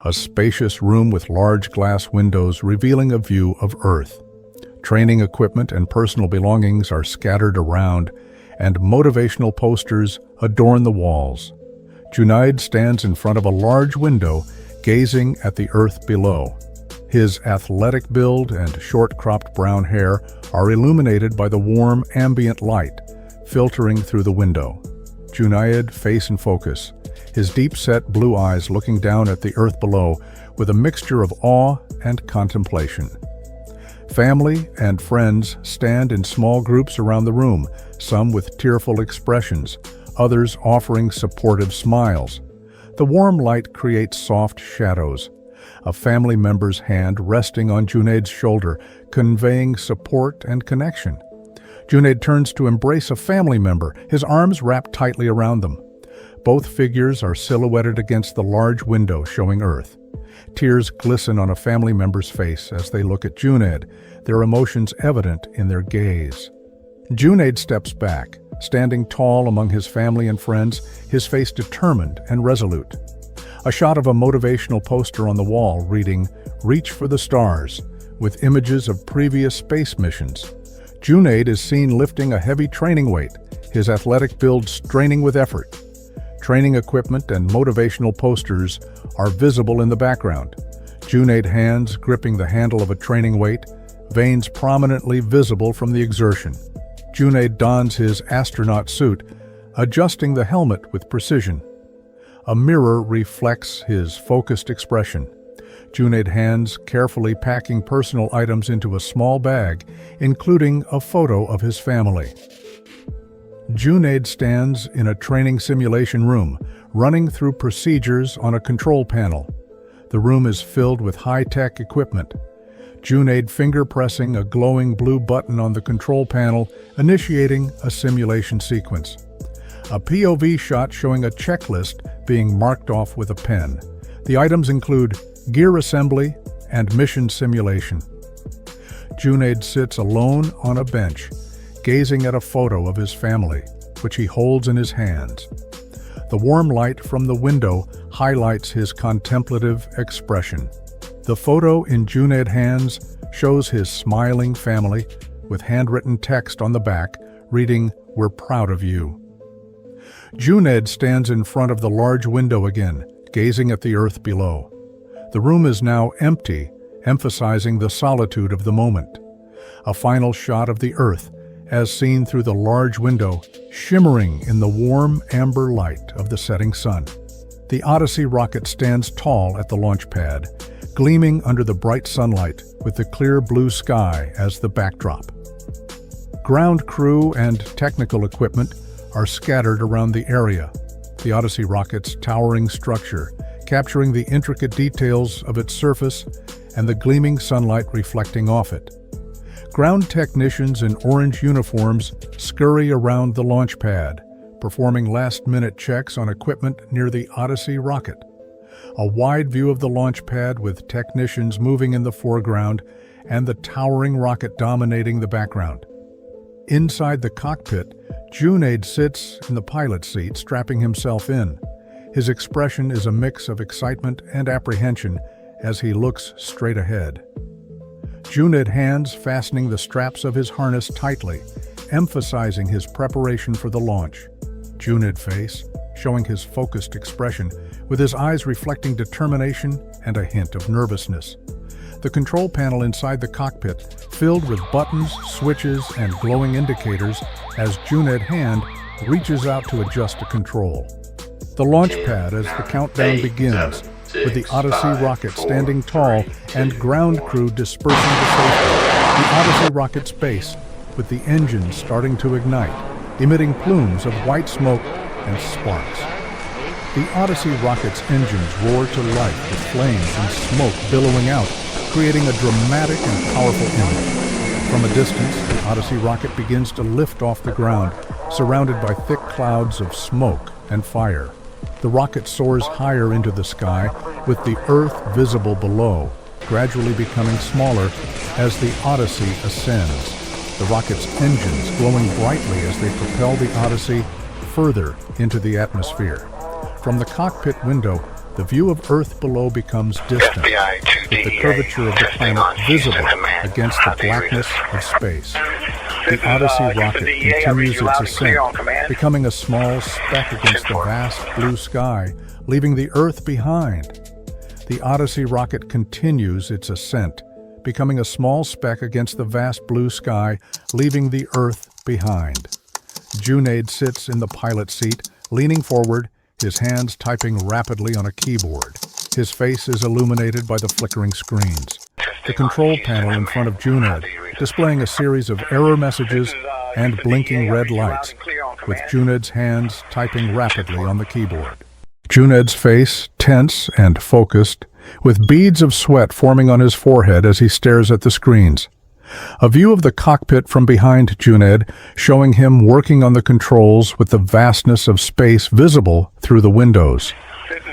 A spacious room with large glass windows revealing a view of Earth. Training equipment and personal belongings are scattered around, and motivational posters adorn the walls. Junaid stands in front of a large window, gazing at the Earth below. His athletic build and short-cropped brown hair are illuminated by the warm ambient light filtering through the window. Junaid, face in focus, his deep-set blue eyes looking down at the Earth below with a mixture of awe and contemplation. Family and friends stand in small groups around the room, some with tearful expressions, others offering supportive smiles. The warm light creates soft shadows, a family member's hand resting on Junaid's shoulder, conveying support and connection. Junaid turns to embrace a family member, his arms wrapped tightly around them. Both figures are silhouetted against the large window showing Earth. Tears glisten on a family member's face as they look at Junaid, their emotions evident in their gaze. Junaid steps back, standing tall among his family and friends, his face determined and resolute. A shot of a motivational poster on the wall reading, "Reach for the stars," with images of previous space missions. Junaid is seen lifting a heavy training weight, his athletic build straining with effort. Training equipment and motivational posters are visible in the background. Junaid hands gripping the handle of a training weight, veins prominently visible from the exertion. Junaid dons his astronaut suit, adjusting the helmet with precision. A mirror reflects his focused expression. Junaid hands carefully packing personal items into a small bag, including a photo of his family. Junaid stands in a training simulation room, running through procedures on a control panel. The room is filled with high-tech equipment. Junaid finger-pressing a glowing blue button on the control panel, initiating a simulation sequence. A POV shot showing a checklist being marked off with a pen. The items include gear assembly and mission simulation. Junaid sits alone on a bench, gazing at a photo of his family, which he holds in his hands. The warm light from the window highlights his contemplative expression. The photo in Junaid's hands shows his smiling family, with handwritten text on the back reading, "We're proud of you." Junaid stands in front of the large window again, gazing at the Earth below. The room is now empty, emphasizing the solitude of the moment. A final shot of the Earth, as seen through the large window, shimmering in the warm amber light of the setting sun. The Odyssey rocket stands tall at the launch pad, gleaming under the bright sunlight with the clear blue sky as the backdrop. Ground crew and technical equipment are scattered around the area, the Odyssey rocket's towering structure, capturing the intricate details of its surface and the gleaming sunlight reflecting off it. Ground technicians in orange uniforms scurry around the launch pad, performing last-minute checks on equipment near the Odyssey rocket. A wide view of the launch pad with technicians moving in the foreground and the towering rocket dominating the background. Inside the cockpit, Junaid sits in the pilot's seat, strapping himself in. His expression is a mix of excitement and apprehension as he looks straight ahead. Junaid hands fastening the straps of his harness tightly, emphasizing his preparation for the launch. Junaid face, showing his focused expression, with his eyes reflecting determination and a hint of nervousness. The control panel inside the cockpit, filled with buttons, switches, and glowing indicators as Junaid's hand reaches out to adjust a control. The launch pad as the countdown begins, with the Odyssey rocket standing tall and ground crew dispersing to safety. The Odyssey rocket's base, with the engines starting to ignite, emitting plumes of white smoke and sparks. The Odyssey rocket's engines roar to life with flames and smoke billowing out, creating a dramatic and powerful image. From a distance, the Odyssey rocket begins to lift off the ground, surrounded by thick clouds of smoke and fire. The rocket soars higher into the sky, with the Earth visible below, gradually becoming smaller as the Odyssey ascends. The rocket's engines glowing brightly as they propel the Odyssey further into the atmosphere. From the cockpit window, The view of Earth below becomes distant, with the curvature of the planet visible against the blackness of space. The Odyssey rocket continues its ascent, becoming a small speck against the vast blue sky, leaving the Earth behind. The Odyssey rocket continues its ascent, becoming a small speck against the vast blue sky, leaving the Earth behind. Junaid sits in the pilot seat, leaning forward, his hands typing rapidly on a keyboard. His face is illuminated by the flickering screens. The control panel in front of Junaid, displaying a series of error messages and blinking red lights, with Junaid's hands typing rapidly on the keyboard. Junaid's face, tense and focused, with beads of sweat forming on his forehead as he stares at the screens. A view of the cockpit from behind Junaid, showing him working on the controls with the vastness of space visible through the windows.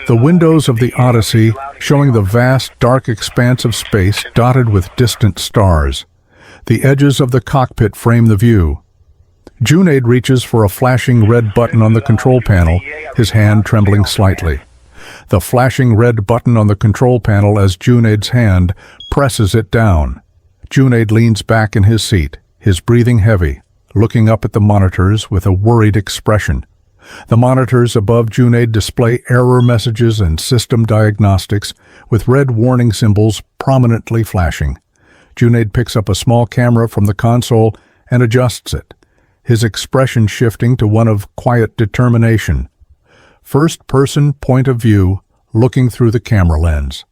The windows of the Odyssey showing the vast, dark expanse of space dotted with distant stars. The edges of the cockpit frame the view. Junaid reaches for a flashing red button on the control panel, his hand trembling slightly. The flashing red button on the control panel as Junaid's hand presses it down. Junaid leans back in his seat, his breathing heavy, looking up at the monitors with a worried expression. The monitors above Junaid display error messages and system diagnostics, with red warning symbols prominently flashing. Junaid picks up a small camera from the console and adjusts it, his expression shifting to one of quiet determination. First-person point of view, looking through the camera lens.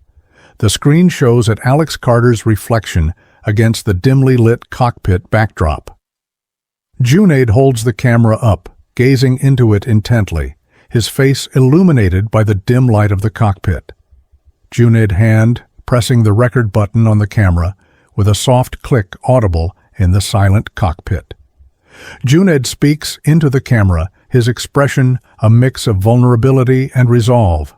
The screen shows at Alex Carter's reflection against the dimly lit cockpit backdrop. Junaid holds the camera up, gazing into it intently, his face illuminated by the dim light of the cockpit. Junaid's hand pressing the record button on the camera, with a soft click audible in the silent cockpit. Junaid speaks into the camera, his expression a mix of vulnerability and resolve.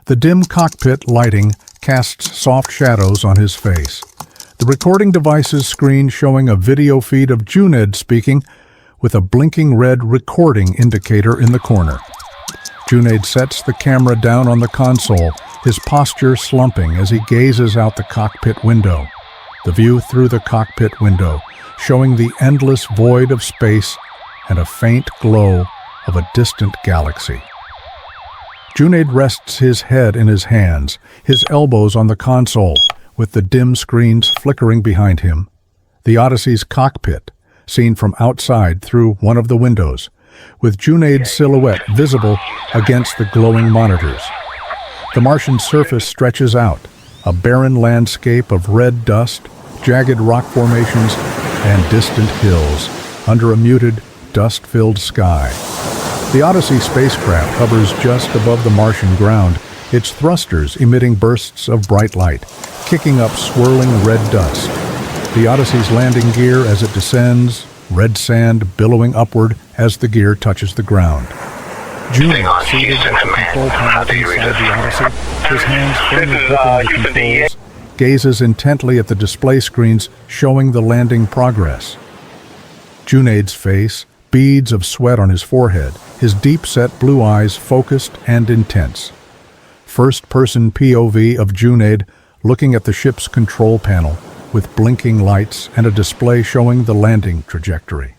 The dim cockpit lighting casts soft shadows on his face. The recording device's screen showing a video feed of Junaid speaking, with a blinking red recording indicator in the corner. Junaid sets the camera down on the console, his posture slumping as he gazes out the cockpit window. The view through the cockpit window, showing the endless void of space and a faint glow of a distant galaxy. Junaid rests his head in his hands, his elbows on the console, with the dim screens flickering behind him. The Odyssey's cockpit, seen from outside through one of the windows, with Junaid's silhouette visible against the glowing monitors. The Martian surface stretches out, a barren landscape of red dust, jagged rock formations, and distant hills, under a muted, dust-filled sky. The Odyssey spacecraft hovers just above the Martian ground, its thrusters emitting bursts of bright light, kicking up swirling red dust. The Odyssey's landing gear as it descends, red sand billowing upward as the gear touches the ground. Junaid, seated at the control panel inside the Odyssey, his hands firmly gripping the controls, gazes intently at the display screens showing the landing progress. Junaid's face, beads of sweat on his forehead, his deep-set blue eyes focused and intense. First-person POV of Junaid looking at the ship's control panel, with blinking lights and a display showing the landing trajectory.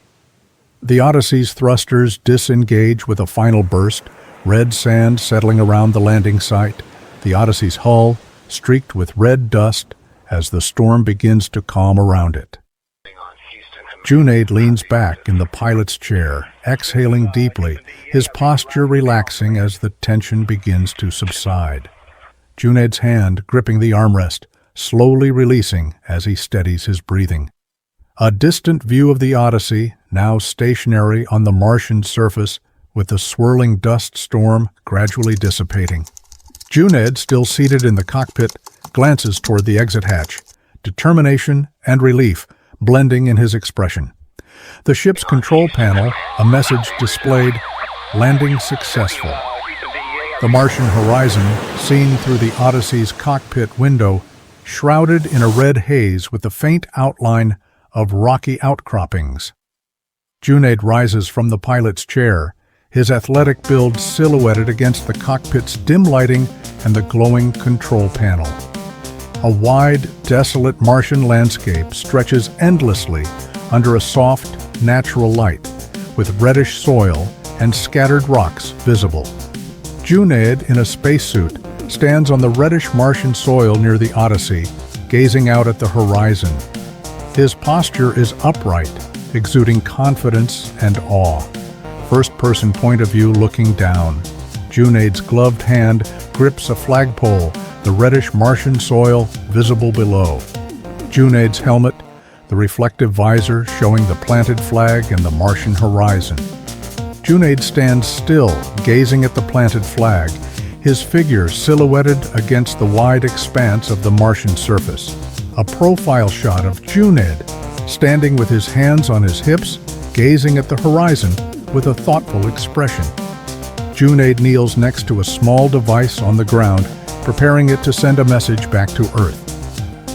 The Odyssey's thrusters disengage with a final burst, red sand settling around the landing site, the Odyssey's hull streaked with red dust as the storm begins to calm around it. Junaid leans back in the pilot's chair, exhaling deeply, his posture relaxing as the tension begins to subside. Junaid's hand gripping the armrest, slowly releasing as he steadies his breathing. A distant view of the Odyssey, now stationary on the Martian surface, with the swirling dust storm gradually dissipating. Junaid, still seated in the cockpit, glances toward the exit hatch, determination and relief blending in his expression. The ship's control panel, a message displayed, landing successful. The Martian horizon, seen through the Odyssey's cockpit window, shrouded in a red haze with the faint outline of rocky outcroppings. Junaid rises from the pilot's chair, his athletic build silhouetted against the cockpit's dim lighting and the glowing control panel. A wide, desolate Martian landscape stretches endlessly under a soft, natural light, with reddish soil and scattered rocks visible. Junaid, in a spacesuit, stands on the reddish Martian soil near the Odyssey, gazing out at the horizon. His posture is upright, exuding confidence and awe. First-person point of view looking down. Junaid's gloved hand grips a flagpole, the reddish Martian soil visible below. Junaid's helmet, the reflective visor showing the planted flag and the Martian horizon. Junaid stands still, gazing at the planted flag, his figure silhouetted against the wide expanse of the Martian surface. A profile shot of Junaid, standing with his hands on his hips, gazing at the horizon with a thoughtful expression. Junaid kneels next to a small device on the ground, preparing it to send a message back to Earth.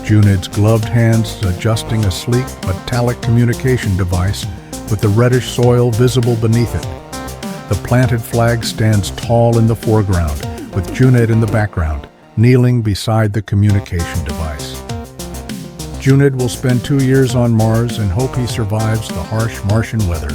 Junaid's gloved hands adjusting a sleek, metallic communication device with the reddish soil visible beneath it. The planted flag stands tall in the foreground, with Junaid in the background, kneeling beside the communication device. Junaid will spend 2 years on Mars and hope he survives the harsh Martian weather.